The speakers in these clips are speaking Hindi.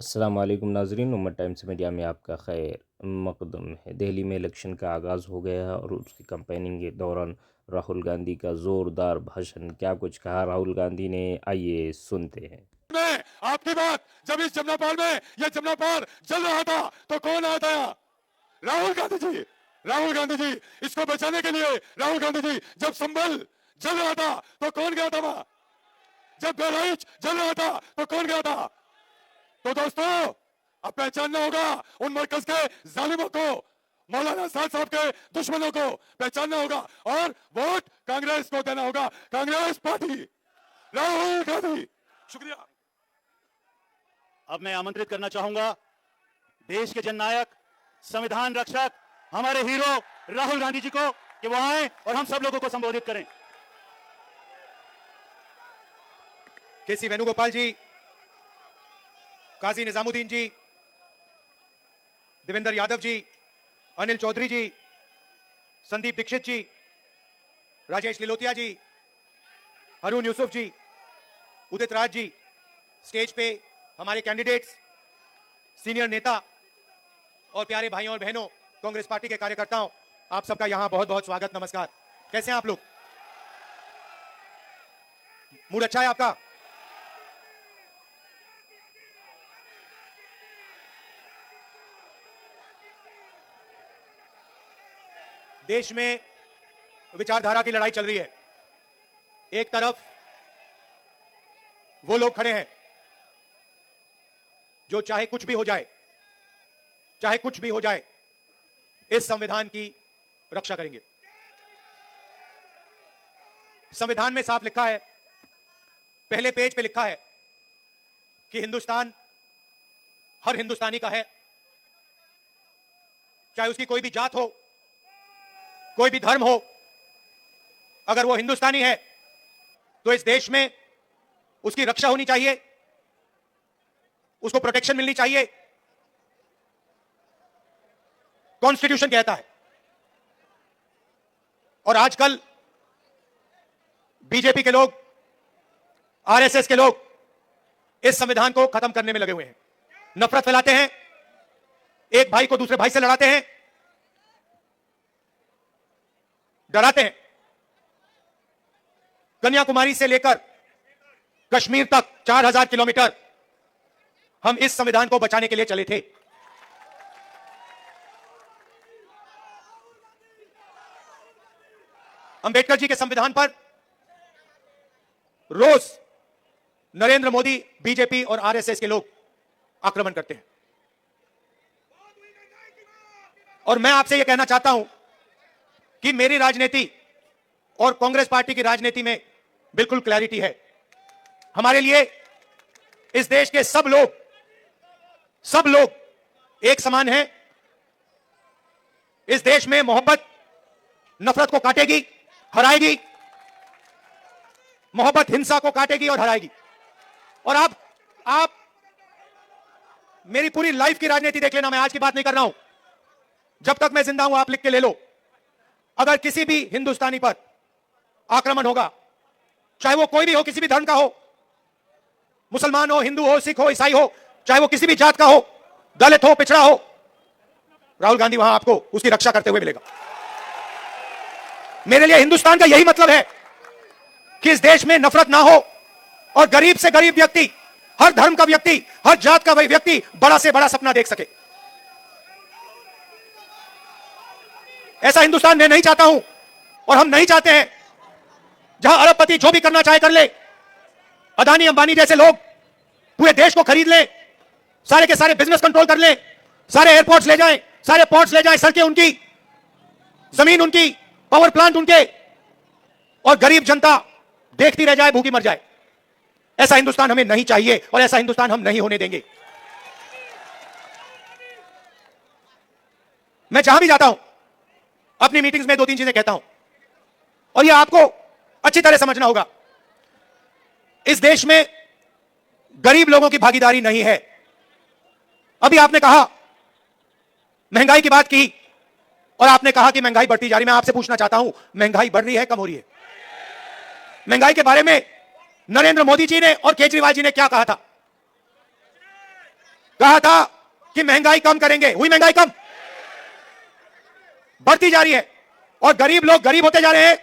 अस्सलाम वालेकुम नाज़रीन, उम्मत टाइम्स मीडिया में आपका खैर मकदम है। दिल्ली में इलेक्शन का आगाज़ हो गया है और उसकी कैंपेनिंग के दौरान राहुल गांधी का ज़ोरदार भाषण। क्या कुछ कहा राहुल गांधी ने, आइए सुनते हैं। में आपकी बात, जब इस जमनापाल में यह जमनापाल जल रहा था तो कौन आया था? राहुल गांधी जी। राहुल गांधी जी, इसको बचाने के लिए राहुल गांधी जी, जब संभल जल रहा था तो कौन गया था वहां? जब बहराइच जल रहा था तो कौन गया था? तो दोस्तों, अब पहचानना होगा उन मरकज के जालिमों को, मौलाना साहब के दुश्मनों को पहचानना होगा और वोट कांग्रेस को देना होगा। कांग्रेस पार्टी, राहुल गांधी। शुक्रिया। अब मैं आमंत्रित करना चाहूंगा देश के जननायक, संविधान रक्षक, हमारे हीरो राहुल गांधी जी को कि वो आए और हम सब लोगों को संबोधित करें। केसी वेणुगोपाल जी, काजी निजामुद्दीन जी, देवेंद्र यादव जी, अनिल चौधरी जी, संदीप दीक्षित जी, राजेश लिलोतिया जी, अरुण यूसुफ जी, उदित राज जी, स्टेज पे हमारे कैंडिडेट्स, सीनियर नेता और प्यारे भाइयों और बहनों, कांग्रेस पार्टी के कार्यकर्ताओं, आप सबका यहां बहुत बहुत स्वागत, नमस्कार। कैसे हैं आप लोग? मूड अच्छा है आपका? देश में विचारधारा की लड़ाई चल रही है। एक तरफ वो लोग खड़े हैं जो चाहे कुछ भी हो जाए, चाहे कुछ भी हो जाए, इस संविधान की रक्षा करेंगे। संविधान में साफ लिखा है, पहले पेज पे लिखा है कि हिंदुस्तान हर हिंदुस्तानी का है, चाहे उसकी कोई भी जात हो, कोई भी धर्म हो। अगर वो हिंदुस्तानी है तो इस देश में उसकी रक्षा होनी चाहिए, उसको प्रोटेक्शन मिलनी चाहिए। कॉन्स्टिट्यूशन कहता है। और आजकल बीजेपी के लोग, आरएसएस के लोग इस संविधान को खत्म करने में लगे हुए हैं। नफरत फैलाते हैं, एक भाई को दूसरे भाई से लड़ाते हैं, डराते हैं। कन्याकुमारी से लेकर कश्मीर तक 4000 किलोमीटर हम इस संविधान को बचाने के लिए चले थे। अंबेडकर जी के संविधान पर रोज नरेंद्र मोदी, बीजेपी और आरएसएस के लोग आक्रमण करते हैं। और मैं आपसे यह कहना चाहता हूं कि मेरी राजनीति और कांग्रेस पार्टी की राजनीति में बिल्कुल क्लैरिटी है। हमारे लिए इस देश के सब लोग एक समान हैं। इस देश में मोहब्बत नफरत को काटेगी, हराएगी। मोहब्बत हिंसा को काटेगी और हराएगी। और आप मेरी पूरी लाइफ की राजनीति देख लेना, मैं आज की बात नहीं कर रहा हूं। जब तक मैं जिंदा हूं, आप लिख के ले लो, अगर किसी भी हिंदुस्तानी पर आक्रमण होगा, चाहे वो कोई भी हो, किसी भी धर्म का हो, मुसलमान हो, हिंदू हो, सिख हो, ईसाई हो, चाहे वो किसी भी जात का हो, दलित हो, पिछड़ा हो, राहुल गांधी वहां आपको उसकी रक्षा करते हुए मिलेगा। मेरे लिए हिंदुस्तान का यही मतलब है कि इस देश में नफरत ना हो और गरीब से गरीब व्यक्ति, हर धर्म का व्यक्ति, हर जात का व्यक्ति बड़ा से बड़ा सपना देख सके। ऐसा हिंदुस्तान मैं नहीं चाहता हूं और हम नहीं चाहते हैं जहां अरबपति जो भी करना चाहे कर ले, अदानी अंबानी जैसे लोग पूरे देश को खरीद लें, सारे के सारे बिजनेस कंट्रोल कर लें, सारे एयरपोर्ट्स ले जाएं, सारे पोर्ट्स ले जाएं, सड़कें उनकी, जमीन उनकी, पावर प्लांट उनके, और गरीब जनता देखती रह जाए, भूखी मर जाए। ऐसा हिंदुस्तान हमें नहीं चाहिए और ऐसा हिंदुस्तान हम नहीं होने देंगे। मैं जहां भी जाता हूं, अपनी मीटिंग्स में 2-3 चीजें कहता हूं और यह आपको अच्छी तरह समझना होगा। इस देश में गरीब लोगों की भागीदारी नहीं है। अभी आपने कहा, महंगाई की बात की और आपने कहा कि महंगाई बढ़ती जा रही है। मैं आपसे पूछना चाहता हूं, महंगाई बढ़ रही है, कम हो रही है? महंगाई के बारे में नरेंद्र मोदी जी ने और केजरीवाल जी ने क्या कहा था? कहा था कि महंगाई कम करेंगे, हुई महंगाई कम? बढ़ती जा रही है और गरीब लोग गरीब होते जा रहे हैं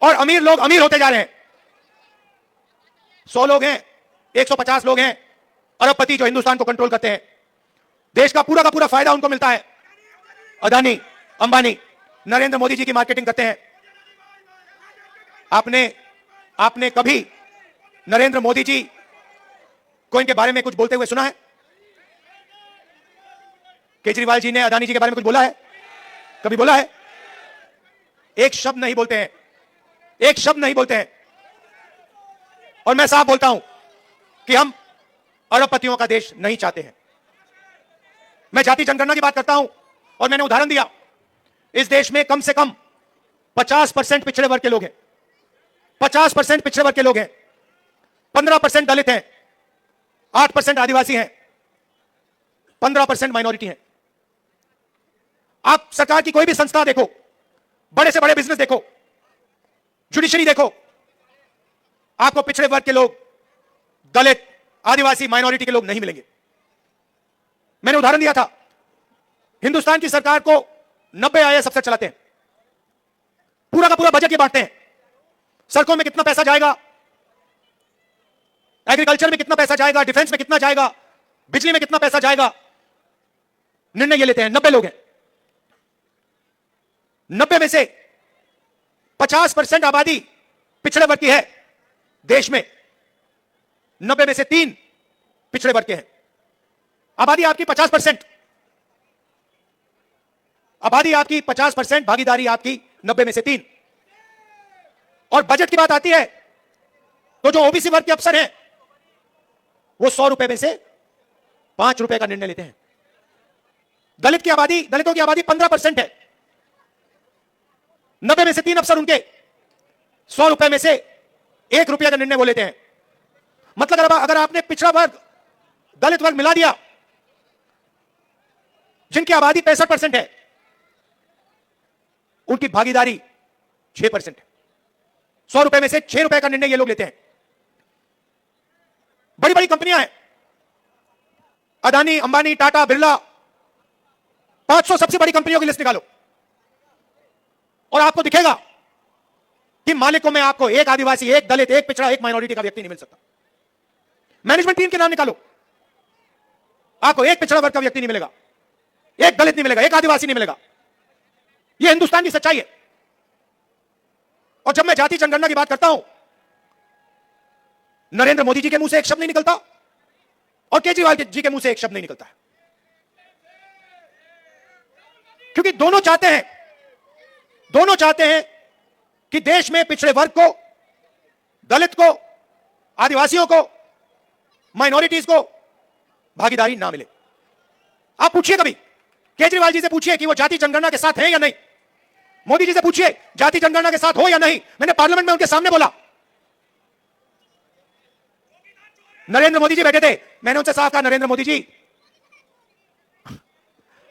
और अमीर लोग अमीर होते जा रहे हैं। 100 लोग हैं, 150 लोग हैं अरबपति जो हिंदुस्तान को कंट्रोल करते हैं। देश का पूरा फायदा उनको मिलता है। अदानी, अंबानी, नरेंद्र मोदी जी की मार्केटिंग करते हैं। आपने कभी नरेंद्र मोदी जी को इनके बारे में कुछ बोलते हुए सुना है? केजरीवाल जी ने अदानी जी के बारे में कुछ बोला है? कभी बोला है? एक शब्द नहीं बोलते हैं, एक शब्द नहीं बोलते हैं। और मैं साफ बोलता हूं कि हम अरबपतियों का देश नहीं चाहते हैं। मैं जाति जनगणना की बात करता हूं और मैंने उदाहरण दिया, इस देश में कम से कम 50% पिछड़े वर्ग के लोग हैं, 50% पिछड़े वर्ग के लोग हैं, 15% दलित हैं, 8% आदिवासी हैं, 15% माइनॉरिटी हैं। आप सरकार की कोई भी संस्था देखो, बड़े से बड़े बिजनेस देखो, जुडिशरी देखो, आपको पिछड़े वर्ग के लोग, दलित, आदिवासी, माइनॉरिटी के लोग नहीं मिलेंगे। मैंने उदाहरण दिया था, हिंदुस्तान की सरकार को 90 आईएएस अफसर चलाते हैं, पूरा का पूरा बजट ये बांटते हैं, सड़कों में कितना पैसा जाएगा, एग्रीकल्चर में कितना पैसा जाएगा, डिफेंस में कितना जाएगा, बिजली में कितना पैसा जाएगा, निर्णय ये लेते हैं। 90 लोग हैं, 90 में से 50% आबादी पिछड़े वर्ग की है देश में, 90 में से 3 पिछड़े वर्ग के हैं। आबादी आपकी 50%, आबादी आपकी 50%, भागीदारी आपकी 90 में से 3। और बजट की बात आती है तो जो ओबीसी वर्ग के अफसर हैं वो 100 रुपए में से 5 रुपए का निर्णय लेते हैं। दलितों की आबादी 15% है, 90 में से 3 अफसर उनके 100 रुपए में से 1 रुपया का निर्णय वो लेते हैं। मतलब अगर आपने पिछड़ा वर्ग, दलित वर्ग मिला दिया, जिनकी आबादी 65% है, उनकी भागीदारी 6% है। 100 रुपए में से 6 रुपए का निर्णय ये लोग लेते हैं। बड़ी बड़ी कंपनियां हैं, अदानी, अंबानी, टाटा, बिरला, 500 सबसे बड़ी कंपनियों की लिस्ट निकालो और आपको दिखेगा कि मालिकों में आपको एक आदिवासी, एक दलित, एक पिछड़ा, एक माइनॉरिटी का व्यक्ति नहीं मिल सकता। मैनेजमेंट टीम के नाम निकालो, आपको एक पिछड़ा वर्ग का व्यक्ति नहीं मिलेगा, एक दलित नहीं मिलेगा, एक आदिवासी नहीं मिलेगा। यह हिंदुस्तान की सच्चाई है। और जब मैं जाति जनगणना की बात करता हूं, नरेंद्र मोदी जी के मुंह से एक शब्द नहीं निकलता और केजरीवाल जी के मुंह से एक शब्द नहीं निकलता है, क्योंकि दोनों चाहते हैं कि देश में पिछड़े वर्ग को, दलित को, आदिवासियों को, माइनॉरिटीज को भागीदारी ना मिले। आप पूछिए, कभी केजरीवाल जी से पूछिए कि वो जाति जनगणना के साथ हैं या नहीं। मोदी जी से पूछिए जाति जनगणना के साथ हो या नहीं। मैंने पार्लियामेंट में उनके सामने बोला, नरेंद्र मोदी जी बैठे थे, मैंने उनसे साफ कहा, नरेंद्र मोदी जी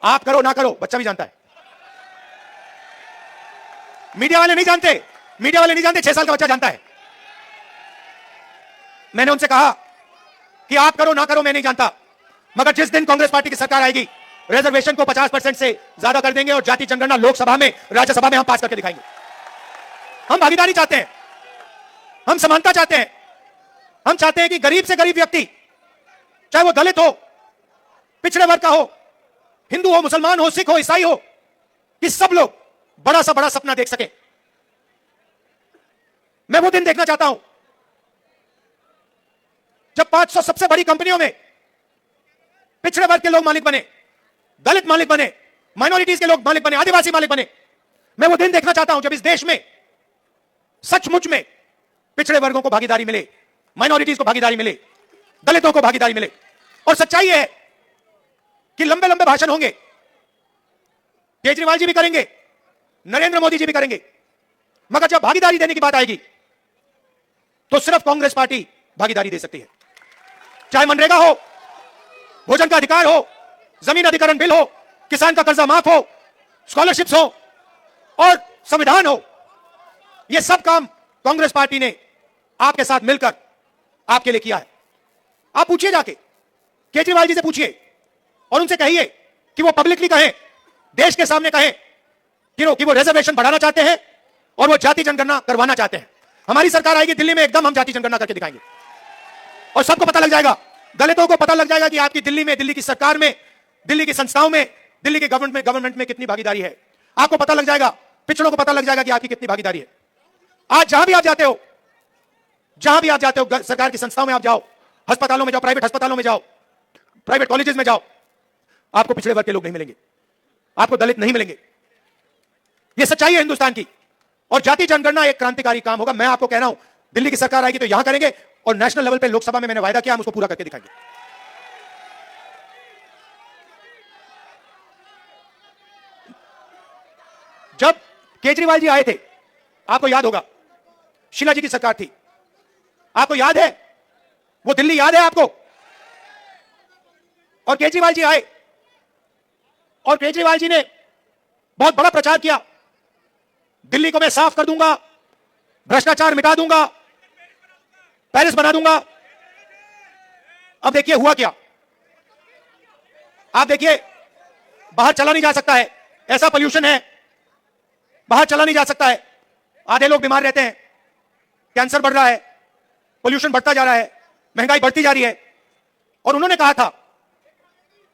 आप करो ना करो, बच्चा भी जानता है। मीडिया वाले नहीं जानते, 6 साल का बच्चा जानता है। मैंने उनसे कहा कि आप करो ना करो मैं नहीं जानता, मगर जिस दिन कांग्रेस पार्टी की सरकार आएगी, रिजर्वेशन को 50% से ज्यादा कर देंगे और जाति जनगणना लोकसभा में, राज्यसभा में हम पास करके दिखाएंगे। हम भागीदारी चाहते हैं, हम समानता चाहते हैं, हम चाहते हैं कि गरीब से गरीब व्यक्ति, चाहे वो दलित हो, पिछड़े वर्ग का हो, हिंदू हो, मुसलमान हो, सिख हो, ईसाई हो, कि सब लोग बड़ा सा बड़ा सपना देख सके। मैं वो दिन देखना चाहता हूं जब 500 सबसे बड़ी कंपनियों में पिछड़े वर्ग के लोग मालिक बने, दलित मालिक बने, माइनॉरिटीज के लोग मालिक बने, आदिवासी मालिक बने। मैं वो दिन देखना चाहता हूं जब इस देश में सचमुच में पिछड़े वर्गों को भागीदारी मिले, माइनॉरिटीज को भागीदारी मिले, दलितों को भागीदारी मिले। और सच्चाई है कि लंबे लंबे भाषण होंगे, केजरीवाल जी भी करेंगे, नरेंद्र मोदी जी भी करेंगे, मगर जब भागीदारी देने की बात आएगी तो सिर्फ कांग्रेस पार्टी भागीदारी दे सकती है। चाहे मनरेगा हो, भोजन का अधिकार हो, जमीन अधिग्रहण बिल हो, किसान का कर्जा माफ हो, स्कॉलरशिप्स हो और संविधान हो, यह सब काम कांग्रेस पार्टी ने आपके साथ मिलकर आपके लिए किया है। आप पूछिए, जाके केजरीवाल जी से पूछिए और उनसे कहिए कि वो पब्लिकली कहें, देश के सामने कहें कि वो रिजर्वेशन बढ़ाना चाहते हैं और वो जाति जनगणना करवाना चाहते हैं। हमारी सरकार आएगी दिल्ली में, एकदम हम जाति जनगणना करके दिखाएंगे और सबको पता लग जाएगा, दलितों को पता लग जाएगा कि आपकी दिल्ली में, दिल्ली की सरकार में, दिल्ली की संस्थाओं में, दिल्ली के गवर्नमेंट में कितनी भागीदारी है। आपको पता लग जाएगा, पिछड़ों को पता लग जाएगा कि आपकी कितनी भागीदारी है। आज जहां भी आप जाते हो, सरकार की संस्थाओं में आप जाओ, अस्पतालों में जाओ, प्राइवेट अस्पतालों में जाओ, प्राइवेट कॉलेजेस में जाओ, आपको पिछड़े वर्ग के लोग नहीं मिलेंगे, आपको दलित नहीं मिलेंगे। यह सच्चाई है हिंदुस्तान की। और जाति जनगणना एक क्रांतिकारी काम होगा। मैं आपको कह रहा हूं, दिल्ली की सरकार आएगी तो यहां करेंगे और नेशनल लेवल पे लोकसभा में मैंने वायदा किया, हम उसको पूरा करके दिखाएंगे। जब केजरीवाल जी आए थे, आपको याद होगा, शीला जी की सरकार थी, आपको याद है, वो दिल्ली याद है आपको। और केजरीवाल जी आए और केजरीवाल जी ने बहुत बड़ा प्रचार किया, दिल्ली को मैं साफ कर दूंगा, भ्रष्टाचार मिटा दूंगा, पेरिस बना दूंगा। अब देखिए हुआ क्या। आप देखिए, बाहर चला नहीं जा सकता है, ऐसा पोल्यूशन है, बाहर चला नहीं जा सकता है, आधे लोग बीमार रहते हैं, कैंसर बढ़ रहा है, पोल्यूशन बढ़ता जा रहा है, महंगाई बढ़ती जा रही है। और उन्होंने कहा था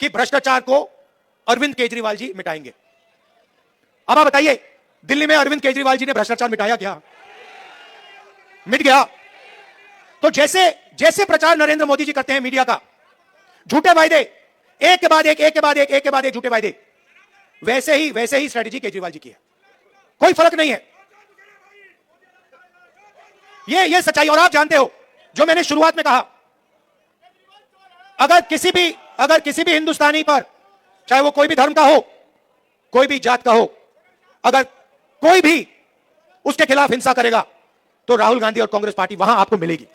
कि भ्रष्टाचार को अरविंद केजरीवाल जी मिटाएंगे। अब आप बताइए, दिल्ली में अरविंद केजरीवाल जी ने भ्रष्टाचार मिटाया क्या? मिट गया। तो जैसे प्रचार नरेंद्र मोदी जी करते हैं मीडिया का, झूठे वायदे, एक के बाद एक झूठे वायदे, वैसे ही स्ट्रेटेजी केजरीवाल जी की है। कोई फर्क नहीं है, ये सच्चाई। और आप जानते हो, जो मैंने शुरुआत में कहा, अगर किसी भी हिंदुस्तानी पर, चाहे वो कोई भी धर्म का हो, कोई भी जात का हो, अगर कोई भी उसके खिलाफ हिंसा करेगा तो राहुल गांधी और कांग्रेस पार्टी वहां आपको मिलेगी।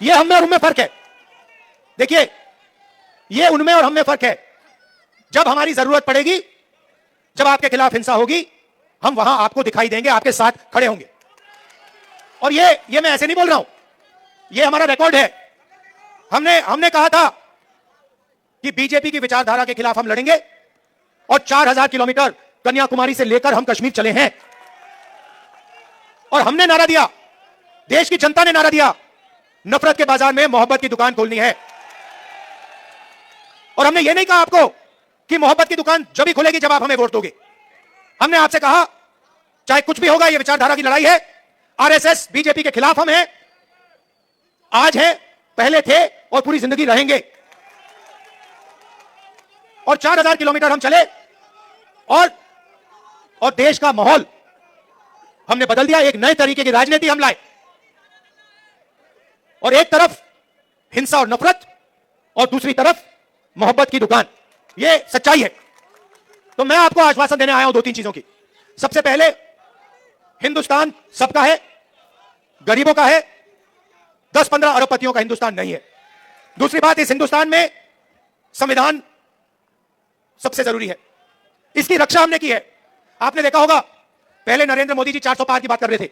यह हम में और उनमें फर्क है। देखिए, यह उनमें और हम में फर्क है। जब हमारी जरूरत पड़ेगी, जब आपके खिलाफ हिंसा होगी, हम वहां आपको दिखाई देंगे, आपके साथ खड़े होंगे। और ये मैं ऐसे नहीं बोल रहा हूं, यह हमारा रिकॉर्ड है। हमने कहा था कि बीजेपी की विचारधारा के खिलाफ हम लड़ेंगे और 4000 किलोमीटर कन्याकुमारी से लेकर हम कश्मीर चले हैं। और हमने नारा दिया, देश की जनता ने नारा दिया, नफरत के बाजार में मोहब्बत की दुकान खोलनी है। और हमने यह नहीं कहा आपको कि मोहब्बत की दुकान जब ही खुलेगी जब आप हमें वोट दोगे। हमने आपसे कहा, चाहे कुछ भी होगा, यह विचारधारा की लड़ाई है। आरएसएस बीजेपी के खिलाफ हम हैं, आज हैं, पहले थे और पूरी जिंदगी रहेंगे। और 4000 किलोमीटर हम चले और देश का माहौल हमने बदल दिया। एक नए तरीके की राजनीति हम लाए, और एक तरफ हिंसा और नफरत और दूसरी तरफ मोहब्बत की दुकान। यह सच्चाई है। तो मैं आपको आश्वासन देने आया हूं 2-3 चीजों की। सबसे पहले, हिंदुस्तान सबका है, गरीबों का है, 10-15 अरबपतियों का हिंदुस्तान नहीं है। दूसरी बात, इस हिंदुस्तान में संविधान सबसे जरूरी है, इसकी रक्षा हमने की है। आपने देखा होगा, पहले नरेंद्र मोदी जी 400 पार की बात कर रहे थे,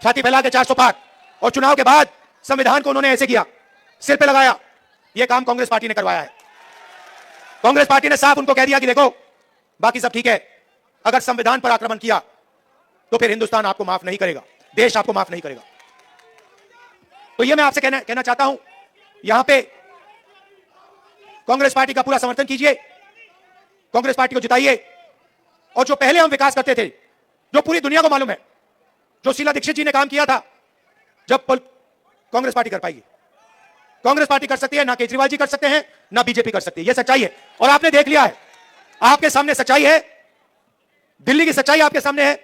छाती फैला के 400 पार, और चुनाव के बाद संविधान को उन्होंने ऐसे किया, सिर पे लगाया। यह काम कांग्रेस पार्टी ने करवाया है। कांग्रेस पार्टी ने साफ उनको कह दिया कि देखो, बाकी सब ठीक है, अगर संविधान पर आक्रमण किया तो फिर हिंदुस्तान आपको माफ नहीं करेगा, देश आपको माफ नहीं करेगा। तो यह मैं आपसे कहना चाहता हूं, यहां पे कांग्रेस पार्टी का पूरा समर्थन कीजिए, कांग्रेस पार्टी को जिताइए। और जो पहले हम विकास करते थे, जो पूरी दुनिया को मालूम है, जो शीला दीक्षित जी ने काम किया था, जब कांग्रेस पार्टी कर पाएगी। कांग्रेस पार्टी कर सकती है, ना केजरीवाल जी कर सकते हैं, ना बीजेपी कर सकती है। यह सच्चाई है और आपने देख लिया है, आपके सामने सच्चाई है। दिल्ली की सच्चाई आपके सामने है,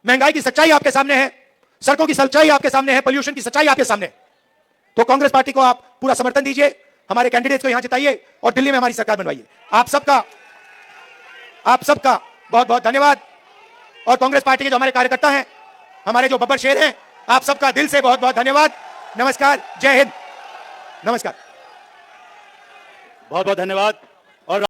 महंगाई की सच्चाई आपके सामने है, सड़कों की सच्चाई आपके सामने है, पोल्यूशन की सच्चाई आपके सामने है। तो कांग्रेस पार्टी को आप पूरा समर्थन दीजिए, हमारे कैंडिडेट्स को यहां जिताइए और दिल्ली में हमारी सरकार बनवाइए। आप सबका बहुत बहुत धन्यवाद। और कांग्रेस पार्टी के जो हमारे कार्यकर्ता हैं, हमारे जो बब्बर शेर हैं, आप सबका दिल से बहुत बहुत धन्यवाद। नमस्कार, जय हिंद, नमस्कार, बहुत बहुत धन्यवाद।